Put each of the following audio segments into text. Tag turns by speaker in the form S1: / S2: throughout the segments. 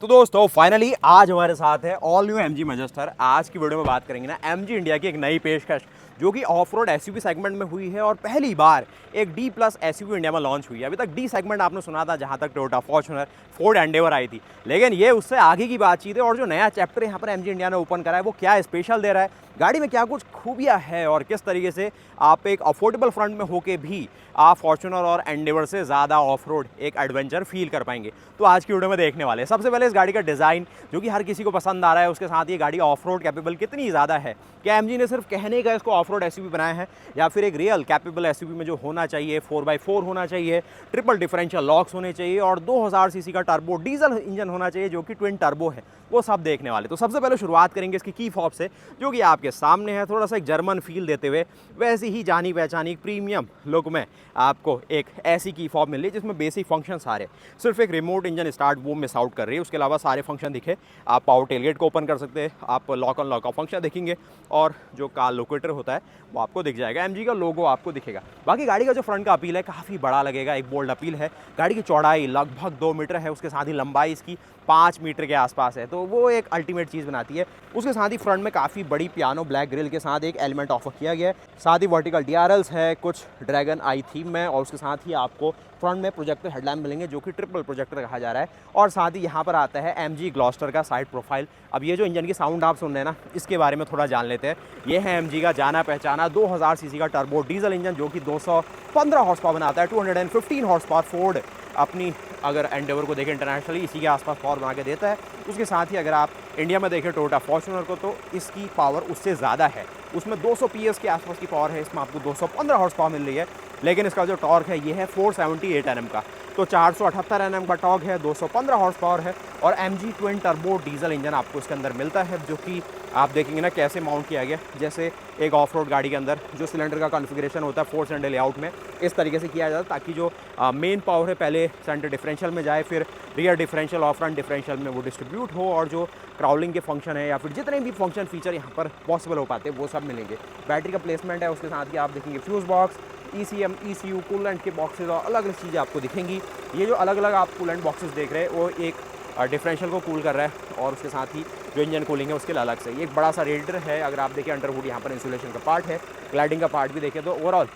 S1: तो दोस्तों फाइनली आज हमारे साथ है ऑल न्यू एमजी मैजेस्टर। आज की वीडियो में बात करेंगे ना एमजी इंडिया की एक नई पेशकश जो कि ऑफ रोड एसयूवी सेगमेंट में हुई है और पहली बार एक डी प्लस एसयूवी इंडिया में लॉन्च हुई है। अभी तक डी सेगमेंट आपने सुना था जहां तक टोयोटा फॉर्च्यूनर, फोर्ड एंडेवर आई थी, लेकिन ये उससे आगे की बातचीत है। और जो नया चैप्टर यहाँ पर एमजी इंडिया ने ओपन करा है वो क्या स्पेशल दे रहा है, गाड़ी में क्या कुछ खूबियाँ है और किस तरीके से आप एक अफोर्डेबल फ्रंट में होके भी आप फॉर्च्यूनर और एंडेवर से ज़्यादा ऑफ रोड एक एडवेंचर फील कर पाएंगे। तो आज की वीडियो में देखने वाले हैं सबसे पहले इस गाड़ी का डिज़ाइन जो कि हर किसी को पसंद आ रहा है, उसके साथ ये गाड़ी ऑफ रोड कैपेबल कितनी ज़्यादा है। क्या एमजी ने सिर्फ कहने का इसको ऑफ रोड एसयूवी बनाया है या फिर एक रियल कैपेबल एसयूवी में जो होना चाहिए 4x4 होना चाहिए, ट्रिपल डिफरेंशियल लॉक्स होने चाहिए और 2000 सीसी का टर्बो डीजल इंजन होना चाहिए जो कि ट्विन टर्बो है, वो सब देखने वाले। तो सबसे पहले शुरुआत करेंगे इसकी की फॉब से जो कि आपके सामने है। थोड़ा सा एक जर्मन फील देते हुए वैसी ही जानी पहचानी प्रीमियम लुक में आपको एक ऐसी की फॉब मिल रही है जिसमें बेसिक फंक्शन सारे, सिर्फ एक रिमोट इंजन स्टार्ट वो मिस आउट कर रही है। उसके अलावा सारे फंक्शन दिखे, आप पावर टेलगेट को ओपन कर सकते हैं, आप lock on lock of function देखेंगे और जो कार लोकेटर होता है वो आपको दिख जाएगा, एमजी का लोगो आपको दिखेगा। बाकी गाड़ी का जो फ्रंट का अपील है काफ़ी बड़ा लगेगा, एक बोल्ड अपील है। गाड़ी की चौड़ाई लगभग 2 मीटर है, उसके साथ ही लंबाई इसकी 5 मीटर के आसपास है, तो वो एक अल्टीमेट चीज़ बनाती है। उसके साथ ही फ्रंट में काफ़ी बड़ी पियानो ब्लैक ग्रिल के साथ एक एलिमेंट ऑफर किया गया है। साथ ही वर्टिकल डीआरएल्स है कुछ ड्रैगन आई थीम में और उसके साथ ही आपको फ्रंट में प्रोजेक्टर हेडलैम्प मिलेंगे जो कि ट्रिपल प्रोजेक्टर कहा जा रहा है। और साथ ही यहाँ पर आता है एमजी ग्लॉस्टर का साइड प्रोफाइल। अब ये जो इंजन की साउंड आप सुन रहे हैं ना, इसके बारे में थोड़ा जान लेते हैं। ये है एमजी का जाना पहचाना 2000 सीसी का टर्बो डीजल इंजन जो कि 215 हॉर्स पावर बनाता है। 215 हॉर्स पावर फोर्ड अपनी अगर एंडेवर को देखें इंटरनेशनली इसी के आसपास पावर बना के देता है। उसके साथ ही अगर आप इंडिया में देखें टोयोटा फॉर्च्यूनर को तो इसकी पावर उससे ज़्यादा है, उसमें 200 PS के आसपास की पावर है, इसमें आपको 215 हॉर्स पावर मिल रही है। लेकिन इसका जो टॉर्क है ये है 478 Nm का, तो 478 Nm का टॉर्क है, 215 हॉर्स पावर है और MG twin turbo diesel engine आपको इसके अंदर मिलता है जो कि आप देखेंगे ना कैसे माउंट किया गया। जैसे एक ऑफ रोड गाड़ी के अंदर जो सिलेंडर का कॉन्फ़िगरेशन होता है 4 सिलेंडर लेआउट में इस तरीके से किया जाता है ताकि जो मेन पावर है पहले सेंटर डिफरेंशियल में जाए, फिर रियर डिफरेंशियल और फ्रंट डिफरेंशियल में वो डिस्ट्रीब्यूट हो और जो क्राउलिंग के फंक्शन है या फिर जितने भी फंक्शन फीचर यहाँ पर पॉसिबल हो पाते हैं वो सब मिलेंगे। बैटरी का प्लेसमेंट है, उसके साथ ही आप देखेंगे fuse box, ECM, ECU, coolant के बॉक्सेस और अलग अलग चीज़ें आपको दिखेंगी। ये जो अलग अलग आप कूलेंट बॉक्सेस देख रहे हैं वो एक डिफरेंशियल को कूल कर रहा है और उसके साथ ही जो इंजन कूलिंग है उसके लिए अलग से एक बड़ा सा रेडिएटर है। अगर आप देखें अंडर हुड यहाँ पर इंसुलेशन का पार्ट है, ग्लाइडिंग का पार्ट भी देखें तो ओवरऑल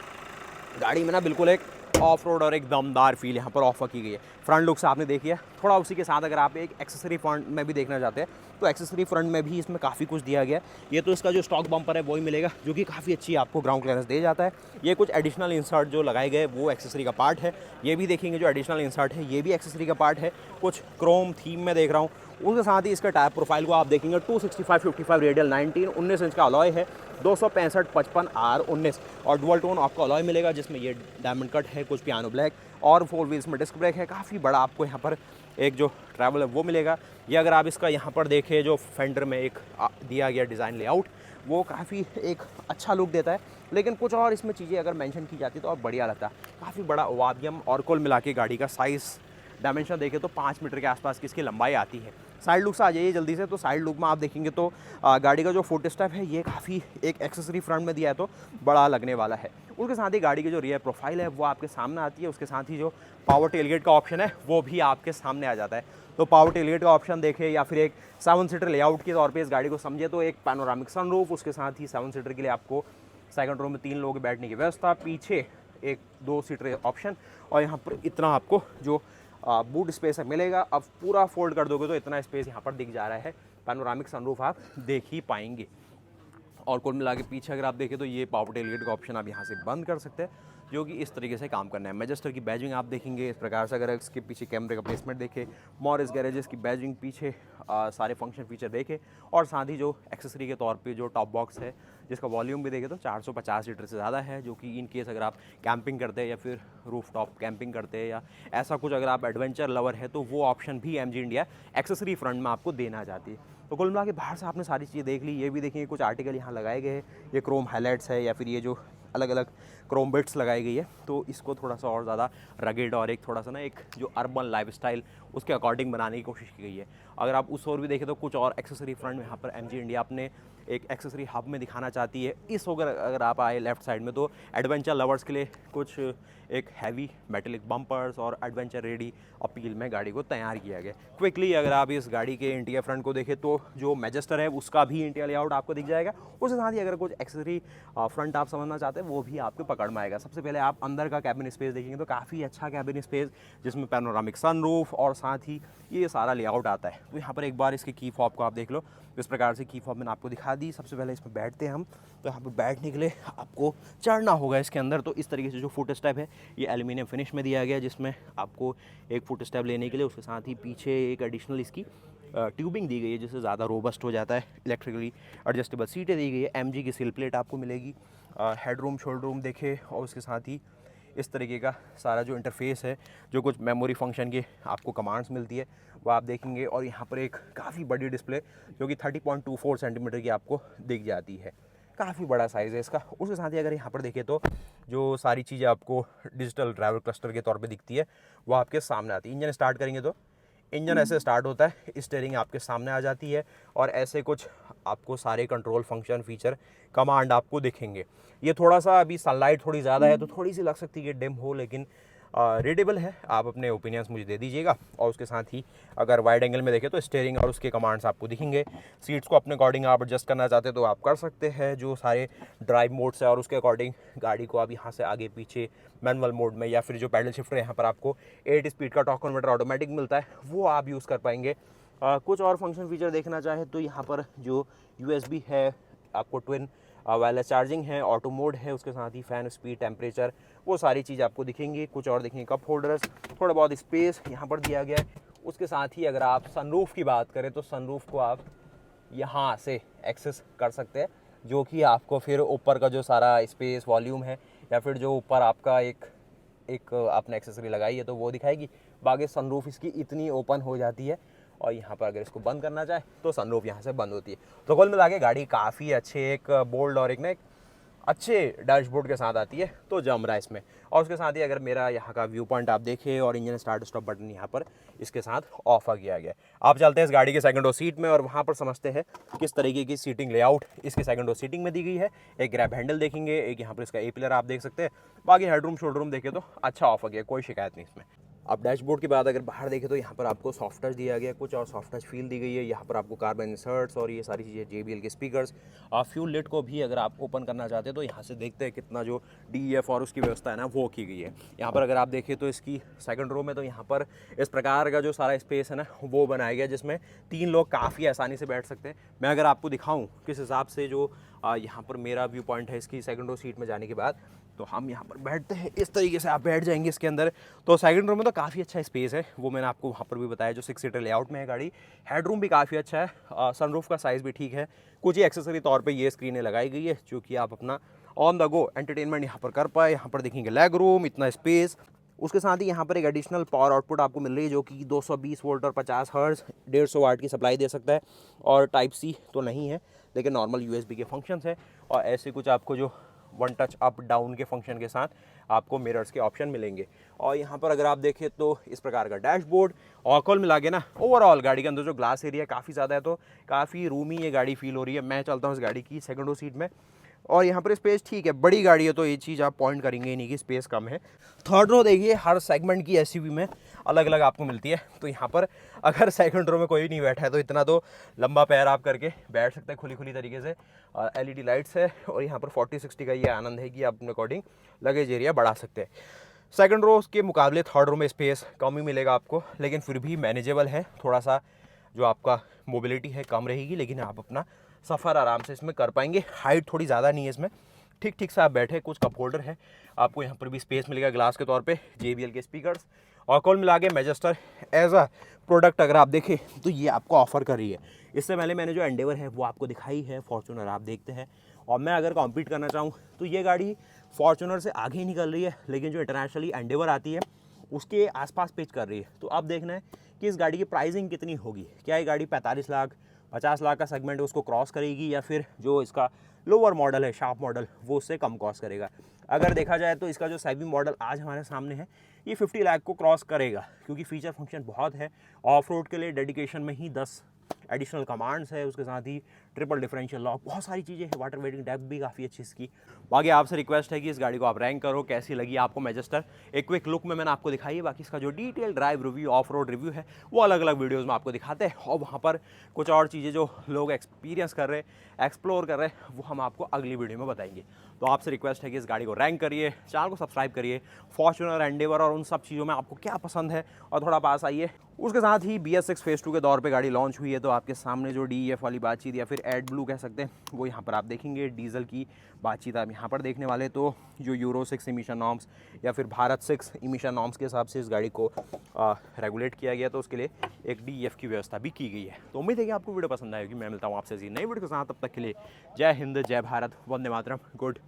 S1: गाड़ी में ना बिल्कुल एक ऑफ रोड और एक दमदार फील यहाँ पर ऑफर की गई है। फ्रंट लुक से आपने देखी है, थोड़ा उसी के साथ अगर आप एक एक्सेसरी फ्रंट में भी देखना चाहते हैं तो एक्सेसरी फ्रंट में भी इसमें काफ़ी कुछ दिया गया है। ये तो इसका जो स्टॉक बम्पर है वही मिलेगा जो कि काफ़ी अच्छी आपको ग्राउंड क्लियरेंस दे जाता है। ये कुछ एडिशनल इंसर्ट जो लगाए गए वो एक्सेसरी का पार्ट है, ये भी देखेंगे जो एडिशनल इंसर्ट है ये भी एक्सेसरी का पार्ट है। कुछ क्रोम थीम में देख रहा हूँ। उसके साथ ही इसका टायर प्रोफाइल को आप देखेंगे 265/55 रेडियल 19 इंच का अलॉय है, 265/55R19 और डुअल टोन आपको अलॉय मिलेगा जिसमें ये डायमंड कट है, कुछ पियानो ब्लैक और 4 व्हील्स में डिस्क ब्रेक है। काफ़ी बड़ा आपको यहाँ पर एक जो ट्रैवल है वो मिलेगा। ये अगर आप इसका यहाँ पर देखें जो फेंडर में एक दिया गया डिज़ाइन लेआउट वो काफ़ी एक अच्छा लुक देता है, लेकिन कुछ और इसमें चीज़ें अगर मेंशन की जाती तो और बढ़िया लगता। काफ़ी बड़ा वादियम और कुल मिला के गाड़ी का साइज़ डायमेंशन देखें तो 5 मीटर के आसपास की इसकी लंबाई आती है। साइड लुक से आ जाइए जल्दी से, तो साइड लुक में आप देखेंगे तो गाड़ी का जो फुट स्टेप है ये काफ़ी एक एक्सेसरी फ्रंट में दिया है तो बड़ा लगने वाला है। उसके साथ ही गाड़ी की जो रियर प्रोफाइल है वो आपके सामने आती है। उसके साथ ही जो पावर टेलगेट का ऑप्शन है वो भी आपके सामने आ जाता है। तो पावर टेलगेट का ऑप्शन देखें या फिर एक 7 सीटर लेआउट के तौर पे इस गाड़ी को समझे तो एक पैनोरामिक सनरूफ, उसके साथ ही 7 सीटर के लिए आपको सेकंड रो में 3 लोग बैठने की व्यवस्था, पीछे एक 2 सीटर ऑप्शन और यहाँ पर इतना आपको जो बूट स्पेस है मिलेगा। अब पूरा फोल्ड कर दोगे तो इतना स्पेस यहाँ पर दिख जा रहा है, पैनोरामिक सनरूफ आप देख ही पाएंगे। और कुल मिला के पीछे अगर आप देखें तो ये पावर टेलगेट का ऑप्शन आप यहाँ से बंद कर सकते हैं जो कि इस तरीके से काम करना है। मैजेस्टर की बैजिंग आप देखेंगे इस प्रकार से, अगर इसके पीछे कैमरे का प्लेसमेंट देखें, मॉरिस गैरेजेस की बैजिंग पीछे सारे फंक्शन फीचर देखें और साथ ही जो एक्सेसरी के तौर पे जो टॉप बॉक्स है जिसका वॉल्यूम भी देखें तो 450 लीटर से ज़्यादा है, जो कि इन केस अगर आप कैंपिंग करते हैं या फिर रूफ टॉप कैंपिंग करते हैं या ऐसा कुछ अगर आप एडवेंचर लवर है तो वो ऑप्शन भी एमजी इंडिया एक्सेसरी फ्रंट में आपको देना चाहती है। तो कुल मिला के बाहर से आपने सारी चीज़ें देख ली। ये भी देखेंगे कुछ आर्टिकल यहाँ लगाए गए हैं, ये क्रोम हाईलाइट्स है या फिर ये जो अलग अलग क्रोम बिट्स लगाई गई है तो इसको थोड़ा सा और ज़्यादा रगेड और एक थोड़ा सा ना एक जो अर्बन लाइफस्टाइल उसके अकॉर्डिंग बनाने की कोशिश की गई है। अगर आप उस ओर भी देखें तो कुछ और एक्सेसरी फ्रंट में यहाँ पर MG इंडिया अपने एक एक्सेसरी हब में दिखाना चाहती है। इस होकर अगर आप आए लेफ्ट साइड में तो एडवेंचर लवर्स के लिए कुछ एक हैवी मेटेलिक बम्पर्स और एडवेंचर रेडी अपील में गाड़ी को तैयार किया गया। क्विकली अगर आप इस गाड़ी के इंटीरियर फ्रंट को देखें तो जो मैजेस्टर है उसका भी इंटीरियर लेआउट आपको दिख जाएगा। उसके साथ ही अगर कुछ एक्सेसरी फ्रंट आप समझना चाहते हैं वो भी आपको पकड़ में आएगा। सबसे पहले आप अंदर का कैबिन स्पेस देखेंगे तो काफ़ी अच्छा कैबिन स्पेस, जिसमें पैनोरामिक सनरूफ और साथ ही ये सारा लेआउट आता है। तो यहाँ पर एक बार इसकी की फॉब को आप देख लो। इस प्रकार से की फॉब मैंने आपको दिखा दी। सबसे पहले इसमें बैठते हैं हम, तो यहाँ पर बैठने के लिए आपको चढ़ना होगा इसके अंदर। तो इस तरीके से जो फुट स्टेप है ये एल्यूमिनियम फिनिश में दिया गया, जिसमें आपको एक फुट स्टेप लेने के लिए उसके साथ ही पीछे एक एडिशनल इसकी ट्यूबिंग दी गई है, जिससे ज़्यादा रोबस्ट हो जाता है। इलेक्ट्रिकली एडजस्टेबल सीटें दी गई है, MG की सिल प्लेट आपको मिलेगी। हेडरूम शोल्डर रूम देखे और उसके साथ ही इस तरीके का सारा जो इंटरफेस है, जो कुछ मेमोरी फंक्शन के आपको कमांड्स मिलती है वो आप देखेंगे। और यहाँ पर एक काफ़ी बड़ी डिस्प्ले जो कि 30.24 सेंटीमीटर की आपको दिख जाती है, काफ़ी बड़ा साइज़ है इसका। उसके साथ ही अगर यहाँ पर देखें तो जो सारी चीज़ें आपको डिजिटल ड्राइवर क्लस्टर के तौर पे दिखती है वो आपके सामने आती है। इंजन स्टार्ट करेंगे तो इंजन ऐसे स्टार्ट होता है, स्टीयरिंग आपके सामने आ जाती है और ऐसे कुछ आपको सारे कंट्रोल फंक्शन फीचर कमांड आपको दिखेंगे। ये थोड़ा सा अभी सनलाइट थोड़ी ज़्यादा है तो थोड़ी सी लग सकती है कि डिम हो, लेकिन रीडेबल है। आप अपने ओपिनियंस मुझे दे दीजिएगा। और उसके साथ ही अगर वाइड एंगल में देखें तो स्टीयरिंग और उसके कमांड्स आपको दिखेंगे। सीट्स को अपने अकॉर्डिंग आप एडजस्ट करना चाहते हैं तो आप कर सकते हैं, जो सारे ड्राइव मोड्स है, और उसके अकॉर्डिंग गाड़ी को आप यहाँ से आगे पीछे मैनुअल मोड में या फिर जो पैडल शिफ्टर है यहाँ पर आपको 8 स्पीड का टॉर्क कन्वर्टर ऑटोमेटिक मिलता है, वो आप यूज़ कर पाएंगे। कुछ और फंक्शन फीचर देखना चाहे तो यहाँ पर जो USB है, आपको ट्विन वायरलेस चार्जिंग है, ऑटो मोड है, उसके साथ ही फ़ैन स्पीड, टेम्परेचर, वो सारी चीज़ आपको दिखेंगी। कुछ और देखेंगे कप होल्डर्स, थोड़ा बहुत स्पेस यहाँ पर दिया गया है। उसके साथ ही अगर आप सनरूफ की बात करें तो सनरूफ को आप यहाँ से एक्सेस कर सकते हैं, जो कि आपको फिर ऊपर का जो सारा स्पेस, वॉल्यूम है, या फिर जो ऊपर आपका एक आपने एक्सेसरी लगाई है तो वो दिखाएगी। बाकी सनरूफ इसकी इतनी ओपन हो जाती है और यहाँ पर अगर इसको बंद करना चाहे तो सनरूफ यहाँ से बंद होती है। तो कुल मिला के गाड़ी काफ़ी अच्छे एक बोल्ड और एक अच्छे डैशबोर्ड के साथ आती है, तो जम रहा है इसमें। और उसके साथ ही अगर मेरा यहाँ का व्यू पॉइंट आप देखें और इंजन स्टार्ट स्टॉप बटन यहाँ पर इसके साथ ऑफर किया गया है। आप चलते हैं इस गाड़ी के सेकंड रो सीट में और वहाँ पर समझते हैं किस तरीके की सीटिंग लेआउट इसके सेकंड रो सीटिंग में दी गई है। एक ग्रैब हैंडल देखेंगे, एक यहाँ पर इसका ए पिलर आप देख सकते हैं। बाकी हेडरूम शोल्डर रूम देखें तो अच्छा ऑफर किया, कोई शिकायत नहीं इसमें। अब डैशबोर्ड की बात अगर बाहर देखें तो यहाँ पर आपको सॉफ्ट टच दिया गया है, कुछ और सॉफ्ट टच फील दी गई है। यहाँ पर आपको कार्बन इंसर्ट्स और ये सारी चीज़ें, JBL के स्पीकर्स। फ्यूल लिड को भी अगर आप ओपन करना चाहते हैं तो यहाँ से देखते हैं कितना जो DEF और उसकी व्यवस्था है ना वो की गई है। यहाँ पर अगर आप देखें तो इसकी सेकंड रो में तो यहाँ पर इस प्रकार का जो सारा स्पेस है ना वो बनाया गया, जिसमें 3 लोग काफ़ी आसानी से बैठ सकते हैं। मैं अगर आपको दिखाऊँ किस हिसाब से जो यहाँ पर मेरा व्यू पॉइंट है इसकी सेकंड रो सीट में जाने के बाद, तो हम यहाँ पर बैठते हैं, इस तरीके से आप बैठ जाएंगे इसके अंदर। तो सेकंड रो में तो काफ़ी अच्छा स्पेस है, वो मैंने आपको वहाँ पर भी बताया, जो 6 सीटर लेआउट में है गाड़ी। हेडरूम भी काफ़ी अच्छा है, सनरूफ का साइज़ भी ठीक है। कुछ ही एक्सेसरी तौर पे ये स्क्रीनें लगाई गई है जो कि आप अपना ऑन द गो एंटरटेनमेंट यहाँ पर कर पाए। यहाँ पर देखेंगे लेग रूम, इतना स्पेस। उसके साथ ही यहाँ पर एक एडिशनल पावर आउटपुट आपको मिल रही है जो कि 220 वोल्ट और 50 हर्ट्ज 150 वाट की सप्लाई दे सकता है। और टाइप सी तो नहीं है, लेकिन नॉर्मल USB के फंक्शंस है। और ऐसे कुछ आपको जो वन टच अप डाउन के फंक्शन के साथ आपको मिरर्स के ऑप्शन मिलेंगे। और यहाँ पर अगर आप देखें तो इस प्रकार का डैशबोर्ड, और कुल मिला के ना ओवरऑल गाड़ी के अंदर जो ग्लास एरिया काफ़ी ज़्यादा है, तो काफ़ी रूमी ये गाड़ी फील हो रही है। मैं चलता हूँ इस गाड़ी की सेकंड रो सीट में, और यहाँ पर स्पेस ठीक है, बड़ी गाड़ी है तो ये चीज़ आप पॉइंट करेंगे ही नहीं कि स्पेस कम है। थर्ड रो देखिए, हर सेगमेंट की SUV में अलग अलग आपको मिलती है। तो यहाँ पर अगर सेकंड रो में कोई नहीं बैठा है तो इतना तो लंबा पैर आप करके बैठ सकते हैं खुली खुली तरीके से। LED लाइट्स है और यहाँ पर 40-60 का ये आनंद है कि आप अपने अकॉर्डिंग लगेज एरिया बढ़ा सकते हैं। सेकंड रो के मुकाबले थर्ड रो में स्पेस कम ही मिलेगा आपको, लेकिन फिर भी मैनेजेबल है। थोड़ा सा जो आपका मोबिलिटी है कम रहेगी, लेकिन आप अपना सफ़र आराम से इसमें कर पाएंगे। हाइट थोड़ी ज़्यादा नहीं है इसमें, ठीक ठीक से आप बैठे। कुछ कप होल्डर है, आपको यहाँ पर भी स्पेस मिलेगा ग्लास के तौर पे, JBL के स्पीकर्स। और कुल मिला के मैजेस्टर एज अ प्रोडक्ट अगर आप देखें तो ये आपको ऑफर कर रही है। इससे पहले मैंने जो एंडेवर है वो आपको दिखाई है, फॉर्च्यूनर आप देखते हैं। और मैं अगर कॉम्पीट करना चाहूँ तो ये गाड़ी फॉर्च्यूनर से आगे ही निकल रही है, लेकिन जो इंटरनेशनली एंडेवर आती है उसके आसपास पिच कर रही है। तो अब देखना है कि इस गाड़ी की प्राइसिंग कितनी होगी। क्या ये गाड़ी 45 लाख 50 लाख का सेगमेंट है उसको क्रॉस करेगी, या फिर जो इसका लोअर मॉडल है शार्प मॉडल वो उससे कम कॉस्ट करेगा। अगर देखा जाए तो इसका जो सेवी मॉडल आज हमारे सामने है ये 50 लाख को क्रॉस करेगा, क्योंकि फीचर फंक्शन बहुत है। ऑफ रोड के लिए डेडिकेशन में ही 10 एडिशनल कमांड्स है, उसके साथ ही ट्रिपल डिफरेंशियल लॉक, बहुत सारी चीज़ें हैं। वाटर वेटिंग डेप्थ भी काफ़ी अच्छी इसकी। बाकी आपसे रिक्वेस्ट है कि इस गाड़ी को आप रैंक करो, कैसी लगी आपको मैजेस्टर। एक क्विक लुक में मैंने आपको दिखाई है, बाकी इसका जो detail drive review of road review है वो अलग अलग वीडियोज़ में आपको दिखाते हैं, और वहाँ पर कुछ और चीज़ें जो लोग एक्सपीरियंस कर रहे हैं, एक्सप्लोर कर रहे हैं, वो हम आपको अगली वीडियो में बताएंगे। तो आपसे रिक्वेस्ट है कि इस गाड़ी को रैंक करिए, चैनल को सब्सक्राइब करिए, फॉर्च्यूनर, एंडेवर और उन सब चीज़ों में आपको क्या पसंद है और थोड़ा पास आइए। उसके साथ ही BS6 फेज़ 2 के दौर पे गाड़ी लॉन्च हुई है, तो आपके सामने जो DEF वाली बातचीत या फिर एड ब्लू कह सकते हैं वो यहाँ पर आप देखेंगे। डीजल की बातचीत आप यहाँ पर देखने वाले। तो जो यूरो 6 इमिशन नॉर्म्स या फिर भारत 6 इमिशन नॉर्म्स के हिसाब से इस गाड़ी को रेगुलेट किया गया, तो उसके लिए एक DEF की व्यवस्था भी की गई है। तो उम्मीद है कि आपको वीडियो पसंद आएगी। मैं मिलता हूँ आपसे नई वीडियो के साथ, तब तक के लिए जय हिंद, जय भारत, वंदे मातरम, गुड